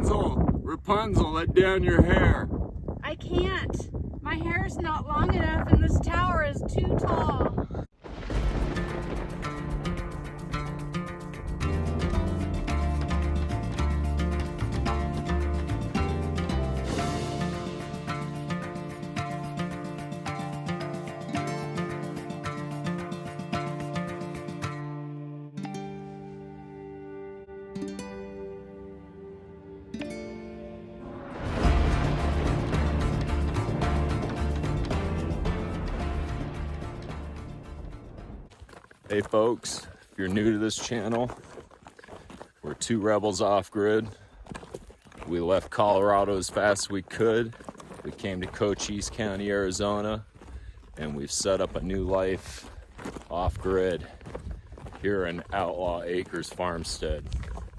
Rapunzel, let down your hair. I can't. My hair's not long enough and this tower is too tall. Hey folks, if you're new to this channel, we're two rebels off-grid. We left Colorado as fast as we could. We came to Cochise County, Arizona, and we've set up a new life off-grid here in Outlaw Acres Farmstead.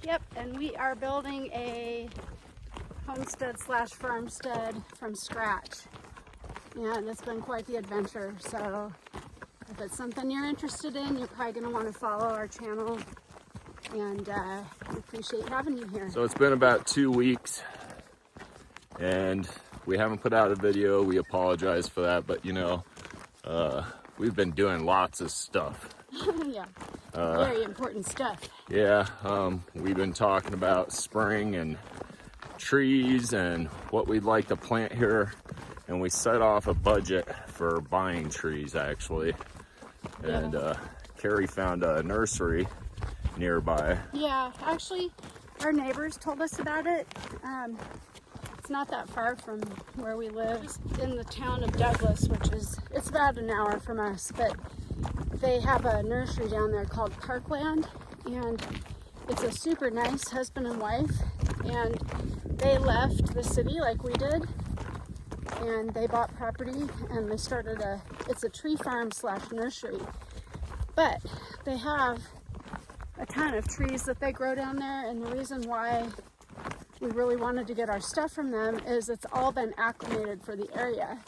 Yep, and we are building a homestead slash farmstead from scratch. And it's been quite the adventure, so if it's something you're interested in, you're probably going to want to follow our channel, and we appreciate having you here. So it's been about 2 weeks, and we haven't put out a video. We apologize for that, but you know, we've been doing lots of stuff. Yeah, very important stuff. Yeah, we've been talking about spring and trees and what we'd like to plant here, and we set off a budget for buying trees actually. And Keri found a nursery nearby. Yeah, actually our neighbors told us about it. It's not that far from where we live. It's in the town of Douglas, it's about an hour from us, but they have a nursery down there called Parkland, and it's a super nice husband and wife, and they left the city like we did, and they bought property and they started it's a tree farm slash nursery, but they have a ton of trees that they grow down there. And the reason why we really wanted to get our stuff from them is it's all been acclimated for the area,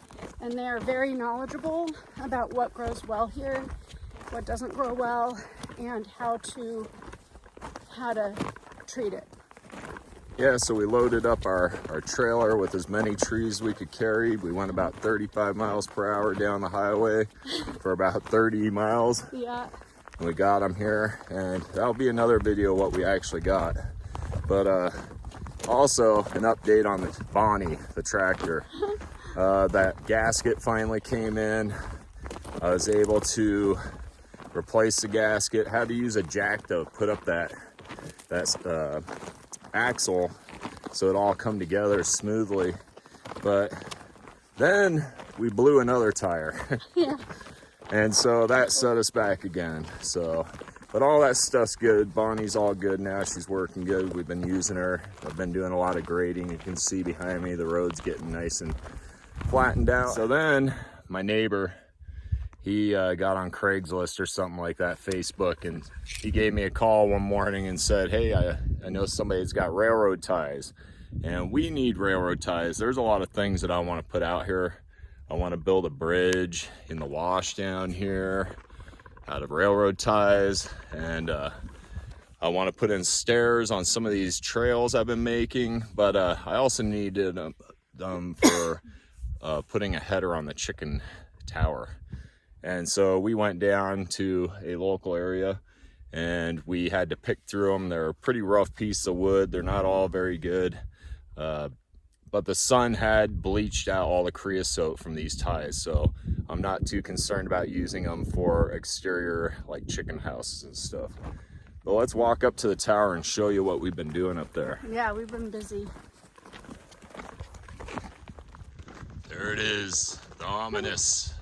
and they are very knowledgeable about what grows well here, what doesn't grow well, and how to treat it. Yeah, so we loaded up our trailer with as many trees as we could carry. We went about 35 miles per hour down the highway for about 30 miles. Yeah. And we got them here, and that'll be another video of what we actually got. But also an update on the Bonnie, the tractor. That gasket finally came in. I was able to replace the gasket. Had to use a jack to put up that axle so it all come together smoothly, but then we blew another tire. Yeah. And so that set us back again. So, but all that stuff's good. Bonnie's all good now. She's working good. We've been using her. I've been doing a lot of grading. You can see behind me the road's getting nice and flattened out. So then my neighbor, he got on Craigslist or something like that, Facebook, and he gave me a call one morning and said, hey, I know somebody's got railroad ties, and we need railroad ties. There's a lot of things that I want to put out here. I want to build a bridge in the wash down here out of railroad ties, and I want to put in stairs on some of these trails I've been making, but I also needed them for putting a header on the chicken tower. And so we went down to a local area and we had to pick through them. They're a pretty rough piece of wood. They're not all very good. But the sun had bleached out all the creosote from these ties. So I'm not too concerned about using them for exterior like chicken houses and stuff. But let's walk up to the tower and show you what we've been doing up there. Yeah, we've been busy. There it is, the ominous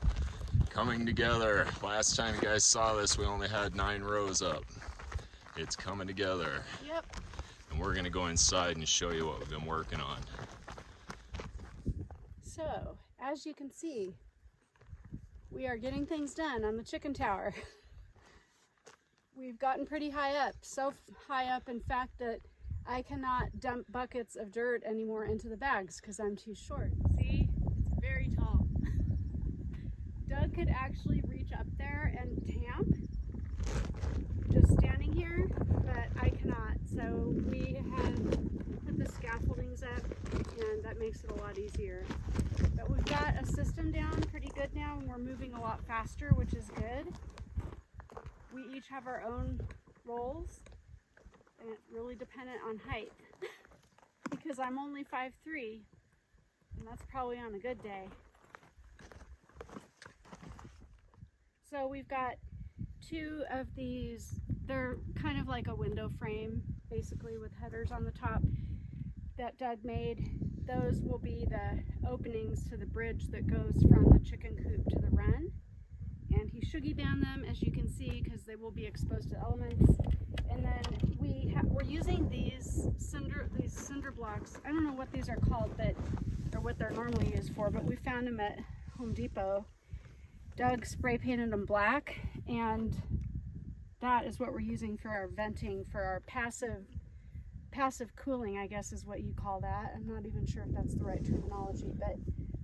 coming together. Last time you guys saw this, we only had 9 rows up. It's coming together. Yep. And we're gonna go inside and show you what we've been working on. So, as you can see, we are getting things done on the chicken tower. We've gotten pretty high up, so high up in fact that I cannot dump buckets of dirt anymore into the bags because I'm too short. See, it's very tall. Doug could actually reach up there and tamp just standing here, but I cannot. So we have put the scaffold that makes it a lot easier. But we've got a system down pretty good now, and we're moving a lot faster, which is good. We each have our own roles, and it's really dependent on height because I'm only 5'3", and that's probably on a good day. So we've got 2 of these, they're kind of like a window frame, basically, with headers on the top that Doug made. Those will be the openings to the bridge that goes from the chicken coop to the run. And he shoogie down them, as you can see, because they will be exposed to elements. And then we're using these cinder blocks. I don't know what these are called, or what they're normally used for, but we found them at Home Depot. Doug spray painted them black, and that is what we're using for our venting, for our passive cooling, I guess is what you call that. I'm not even sure if that's the right terminology, but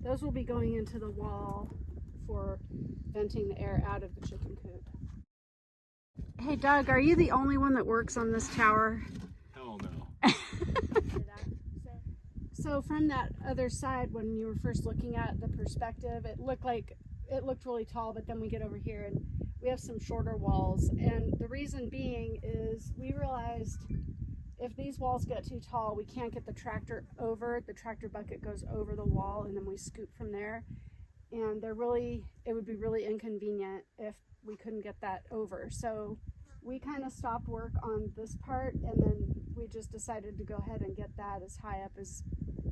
those will be going into the wall for venting the air out of the chicken coop. Hey Doug, are you the only one that works on this tower? Hell no. So from that other side, when you were first looking at the perspective, it looked really tall, but then we get over here and we have some shorter walls. And the reason being is we realized if these walls get too tall, we can't get the tractor over. The tractor bucket goes over the wall, and then we scoop from there. And it would be really inconvenient if we couldn't get that over. So we kind of stopped work on this part, and then we just decided to go ahead and get that as high up as,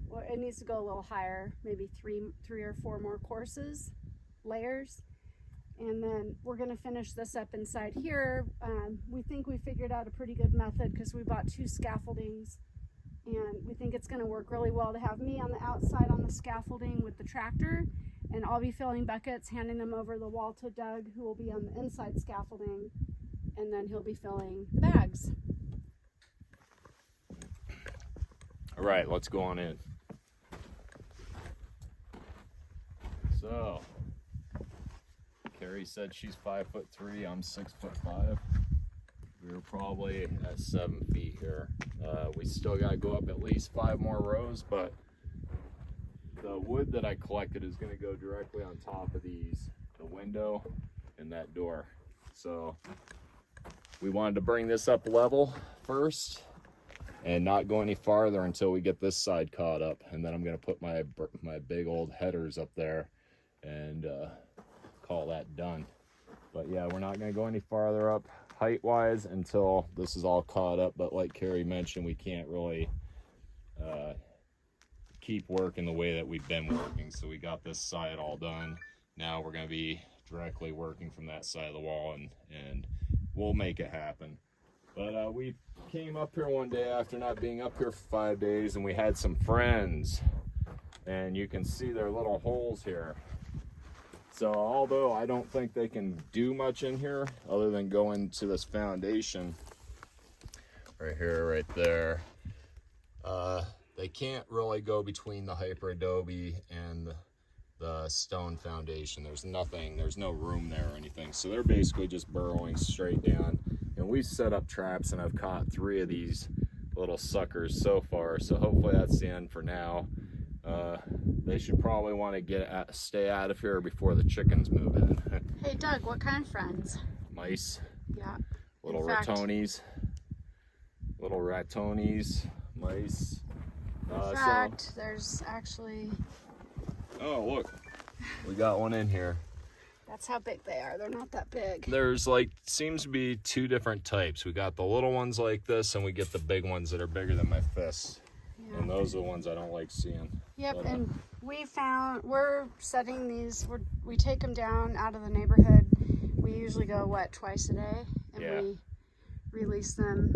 well, it needs to go a little higher, maybe three or 4 more layers. And then we're gonna finish this up inside here. We think we figured out a pretty good method because we bought 2 scaffoldings, and we think it's gonna work really well to have me on the outside on the scaffolding with the tractor, and I'll be filling buckets, handing them over the wall to Doug, who will be on the inside scaffolding, and then he'll be filling the bags. All right, let's go on in. So, Keri said she's 5'3", I'm 6'5". We were probably at 7 feet here. We still gotta go up at least 5 more rows, but the wood that I collected is gonna go directly on top of these, the window and that door. So we wanted to bring this up level first and not go any farther until we get this side caught up, and then I'm gonna put my big old headers up there and call that done. But yeah, we're not gonna go any farther up height wise until this is all caught up. But like Keri mentioned, we can't really keep working the way that we've been working. So we got this side all done. Now we're gonna be directly working from that side of the wall, and we'll make it happen. But we came up here one day after not being up here for 5 days, and we had some friends, and you can see their little holes here. So although I don't think they can do much in here other than go into this foundation right here, right there, they can't really go between the hyper adobe and the stone foundation. There's no room there or anything. So they're basically just burrowing straight down. And we've set up traps, and I've caught 3 of these little suckers so far. So hopefully that's the end for now. They should probably want to stay out of here before the chickens move in. Hey Doug, what kind of friends? Mice. Yeah. Little ratonies. Little ratonies. Mice. In fact, there's actually... Oh, look. We got one in here. That's how big they are. They're not that big. There's seems to be 2 different types. We got the little ones like this, and we get the big ones that are bigger than my fist. Yeah. And those are the ones I don't like seeing. Yep, but, and we're setting these, we take them down out of the neighborhood. We usually go, twice a day? And we release them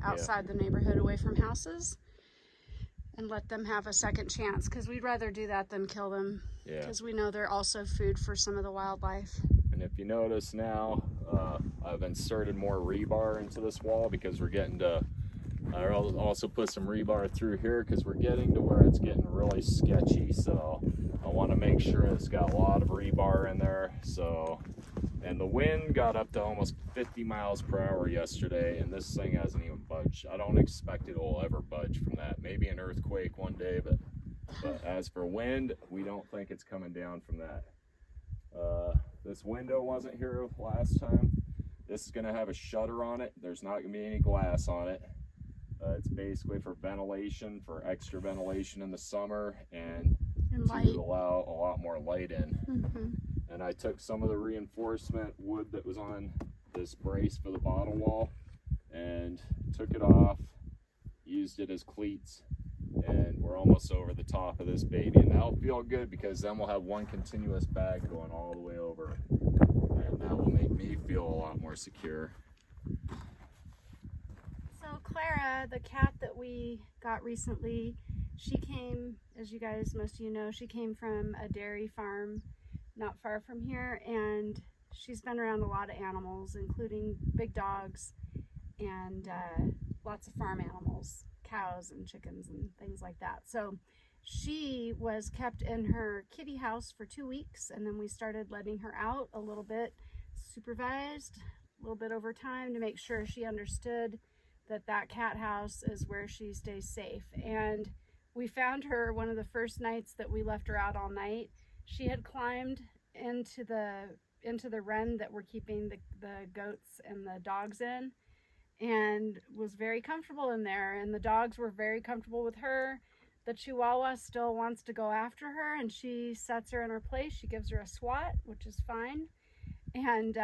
outside the neighborhood away from houses and let them have a second chance, because we'd rather do that than kill them, because we know they're also food for some of the wildlife. And if you notice now, I've inserted more rebar into this wall because we're getting to, I'll also put some rebar through here because we're getting to where it's getting really sketchy. So I want to make sure it's got a lot of rebar in there. So, and the wind got up to almost 50 miles per hour yesterday, and this thing hasn't even budged. I don't expect it will ever budge from that. Maybe an earthquake one day, but But as for wind, we don't think it's coming down from that. This window wasn't here last time. This is gonna have a shutter on it. There's not gonna be any glass on it. It's basically for ventilation, for extra ventilation in the summer, and to allow a lot more light in. And I took some of the reinforcement wood that was on this brace for the bottle wall and took it off, used it as cleats, and we're almost over the top of this baby. And that'll feel good because then we'll have one continuous bag going all the way over, and that will make me feel a lot more secure. So Clara, the cat that we got recently, she came, as you guys, most of you know, she came from a dairy farm not far from here, and she's been around a lot of animals, including big dogs and lots of farm animals, cows and chickens and things like that. So she was kept in her kitty house for 2 weeks, and then we started letting her out a little bit, supervised, a little bit over time, to make sure she understood that that cat house is where she stays safe. And we found her one of the first nights that we left her out all night. She had climbed into the run that we're keeping the goats and the dogs in, and was very comfortable in there, and the dogs were very comfortable with her. The Chihuahua still wants to go after her, and she sets her in her place. She gives her a swat, which is fine. And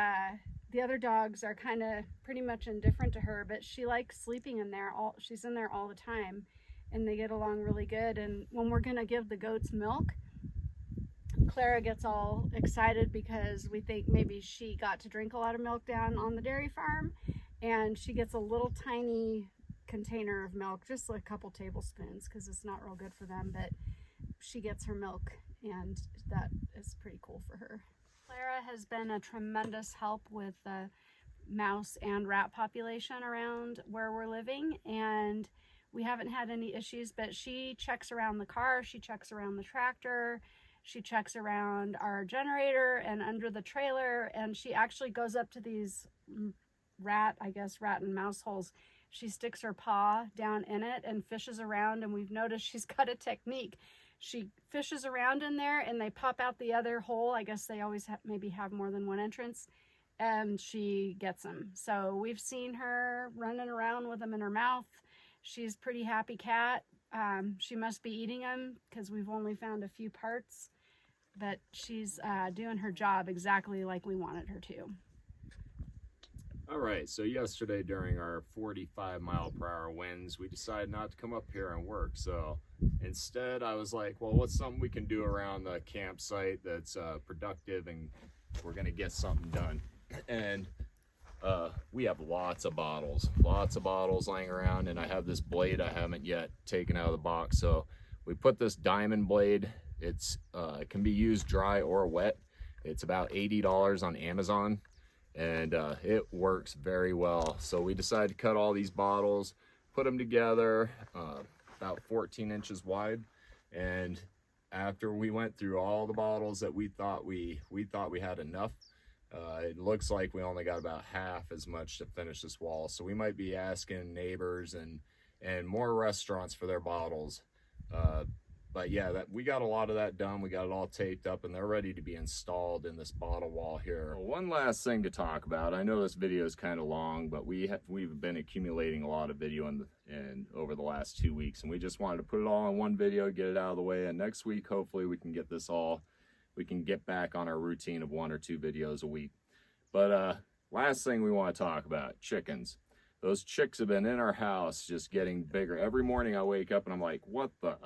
the other dogs are kind of pretty much indifferent to her, but she likes sleeping in there. She's in there all the time, and they get along really good. And when we're gonna give the goats milk, Clara gets all excited because we think maybe she got to drink a lot of milk down on the dairy farm, and she gets a little tiny container of milk, just a couple tablespoons, because it's not real good for them, but she gets her milk, and that is pretty cool for her. Clara has been a tremendous help with the mouse and rat population around where we're living, and we haven't had any issues, but she checks around the car, she checks around the tractor, she checks around our generator and under the trailer, and she actually goes up to these rat and mouse holes. She sticks her paw down in it and fishes around, and we've noticed she's got a technique. She fishes around in there and they pop out the other hole. I guess they always maybe have more than one entrance, and she gets them. So we've seen her running around with them in her mouth. She's a pretty happy cat. She must be eating them because we've only found a few parts, but she's doing her job exactly like we wanted her to. All right, so yesterday during our 45-mile-per-hour winds, we decided not to come up here and work. So instead, I was like, well, what's something we can do around the campsite that's productive and we're gonna get something done? And we have lots of bottles laying around, and I have this blade I haven't yet taken out of the box. So we put this diamond blade. It can be used dry or wet. It's about $80 on Amazon, and it works very well. So we decided to cut all these bottles, put them together, about 14 inches wide. And after we went through all the bottles that we thought we had enough, it looks like we only got about half as much to finish this wall. So we might be asking neighbors and more restaurants for their bottles. But yeah, we got a lot of that done. We got it all taped up, and they're ready to be installed in this bottle wall here. Well, one last thing to talk about. I know this video is kind of long, but we've been accumulating a lot of video over the last 2 weeks, and we just wanted to put it all in one video, get it out of the way. And next week, hopefully, we can get back on our routine of 1 or 2 videos a week. But last thing we want to talk about, chickens. Those chicks have been in our house just getting bigger. Every morning I wake up and I'm like, what the?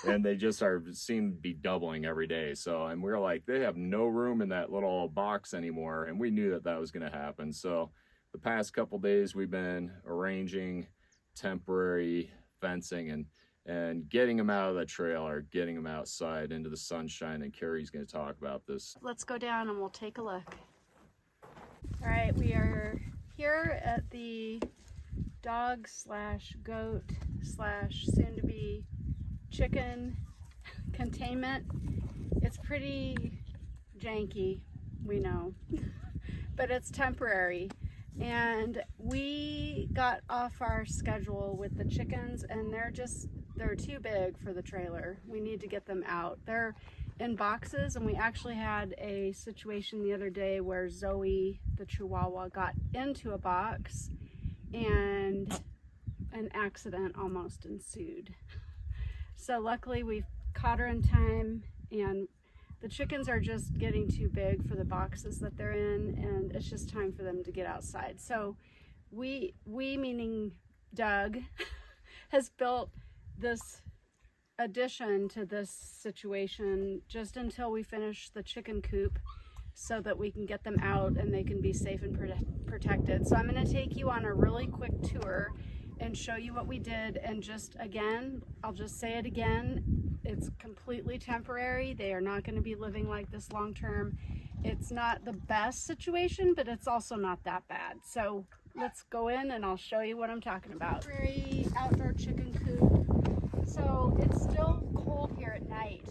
And they just seem to be doubling every day. So, and we're like, they have no room in that little box anymore. And we knew that was going to happen. So the past couple days we've been arranging temporary fencing and getting them out of the trailer, getting them outside into the sunshine. And Keri's going to talk about this. Let's go down and we'll take a look. All right, we are here at the dog / goat / soon to be chicken containment. It's pretty janky, we know, but it's temporary. And we got off our schedule with the chickens, and they're just they're too big for the trailer. We need to get them out. They're in boxes, and we actually had a situation the other day where Zoe, the Chihuahua, got into a box and an accident almost ensued. So luckily we caught her in time, and the chickens are just getting too big for the boxes that they're in, and it's just time for them to get outside. So we meaning Doug, has built this addition to this situation just until we finish the chicken coop, so that we can get them out and they can be safe and protected. So I'm going to take you on a really quick tour and show you what we did. And just again, I'll just say it again, it's completely temporary. They are not going to be living like this long term. It's not the best situation, but it's also not that bad. So let's go in and I'll show you what I'm talking about. Temporary outdoor chicken coop. So it's still cold here at night.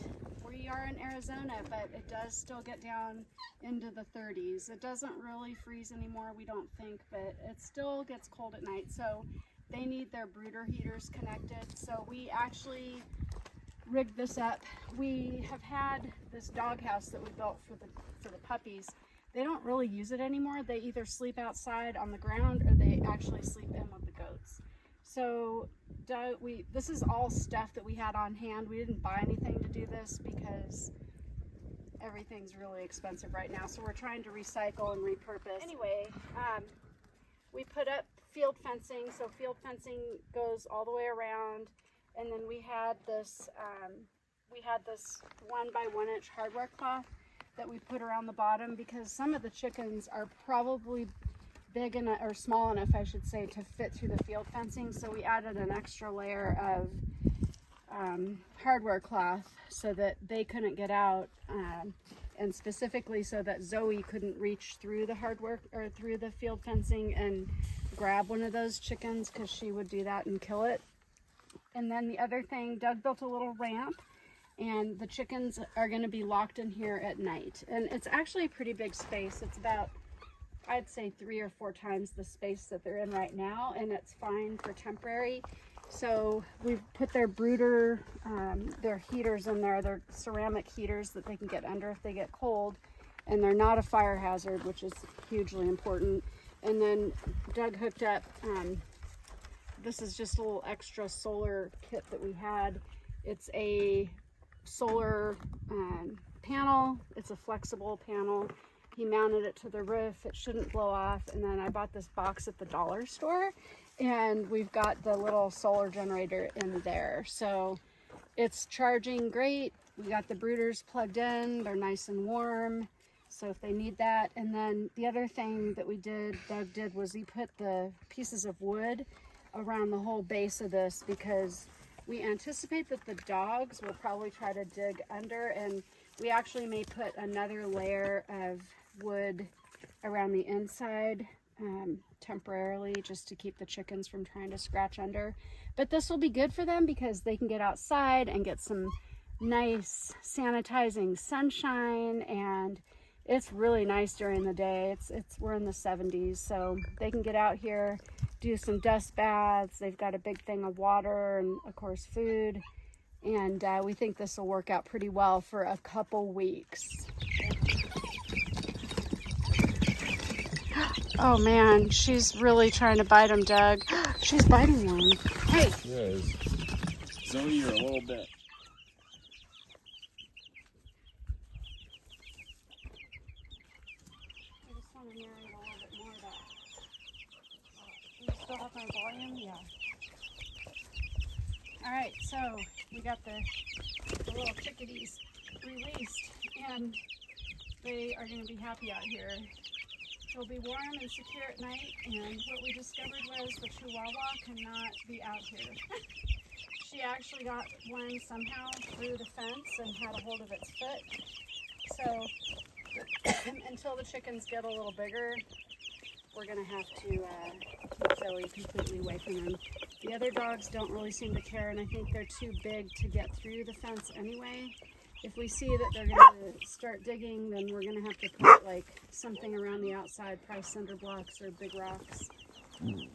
We are in Arizona, but it does still get down into the 30s. It doesn't really freeze anymore, we don't think, but it still gets cold at night. So they need their brooder heaters connected. So we actually rigged this up. We have had this doghouse that we built for the puppies. They don't really use it anymore. They either sleep outside on the ground or they actually sleep in with the goats. So this is all stuff that we had on hand. We didn't buy anything to do this because everything's really expensive right now. So we're trying to recycle and repurpose. Anyway, we put up field fencing. So field fencing goes all the way around. And then we had this 1 by 1 inch hardware cloth that we put around the bottom, because some of the chickens are probably big enough, or small enough I should say, to fit through the field fencing. So we added an extra layer of hardware cloth so that they couldn't get out, and specifically so that Zoe couldn't reach through the hardware or through the field fencing and grab one of those chickens, because she would do that and kill it. And then the other thing, Doug built a little ramp, and the chickens are going to be locked in here at night. And it's actually a pretty big space. It's about, I'd say, 3 or 4 times the space that they're in right now, and it's fine for temporary. So we've put their brooder, their heaters in there. They're ceramic heaters that they can get under if they get cold, and they're not a fire hazard, which is hugely important. And then Doug hooked up, this is just a little extra solar kit that we had. It's a solar panel. It's a flexible panel. He mounted it to the roof. It shouldn't blow off. And then I bought this box at the dollar store, and we've got the little solar generator in there. So it's charging great. We got the brooders plugged in. They're nice and warm, so if they need that. And then the other thing that Doug did, was he put the pieces of wood around the whole base of this, because we anticipate that the dogs will probably try to dig under, and we actually may put another layer of wood around the inside temporarily, just to keep the chickens from trying to scratch under. But this will be good for them because they can get outside and get some nice sanitizing sunshine, and it's really nice during the day. We're in the 70s, so they can get out here, do some dust baths. They've got a big thing of water and of course food, and we think this will work out pretty well for a couple weeks. Oh man, she's really trying to bite him, Doug. She's biting one. Hey. Yeah, Zoe, you're a little bit. I just want to narrate a little bit more of that. Do you still have my volume? Yeah. Alright, so we got the little chickadees released, and they are going to be happy out here. They'll be warm and secure at night, and what we discovered was the Chihuahua cannot be out here. She actually got one somehow through the fence and had a hold of its foot. So until the chickens get a little bigger, we're going to have to keep Zoe completely away from them. The other dogs don't really seem to care, and I think they're too big to get through the fence anyway. If we see that they're going to start digging, then we're going to have to put like something around the outside, probably cinder blocks or big rocks.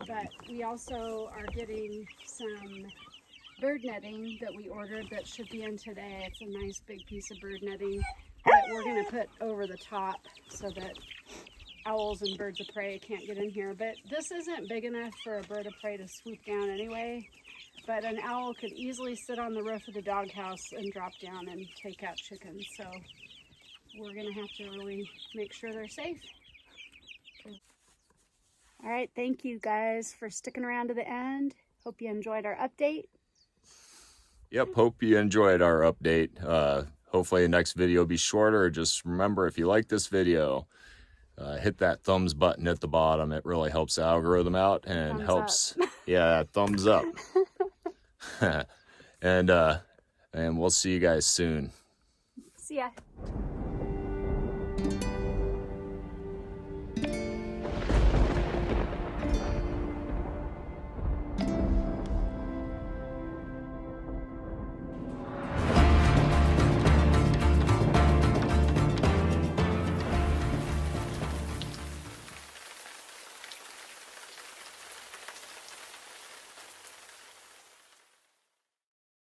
But we also are getting some bird netting that we ordered that should be in today. It's a nice big piece of bird netting that we're gonna put over the top so that owls and birds of prey can't get in here. But this isn't big enough for a bird of prey to swoop down anyway. But an owl could easily sit on the roof of the doghouse and drop down and take out chickens. So we're gonna have to really make sure they're safe. All right, thank you guys for sticking around to the end. Hope you enjoyed our update. Yep, hope you enjoyed our update. Hopefully the next video will be shorter. Just remember, if you like this video, hit that thumbs button at the bottom. It really helps the algorithm out and Thumbs helps, up. yeah, thumbs up. And we'll see you guys soon. See ya.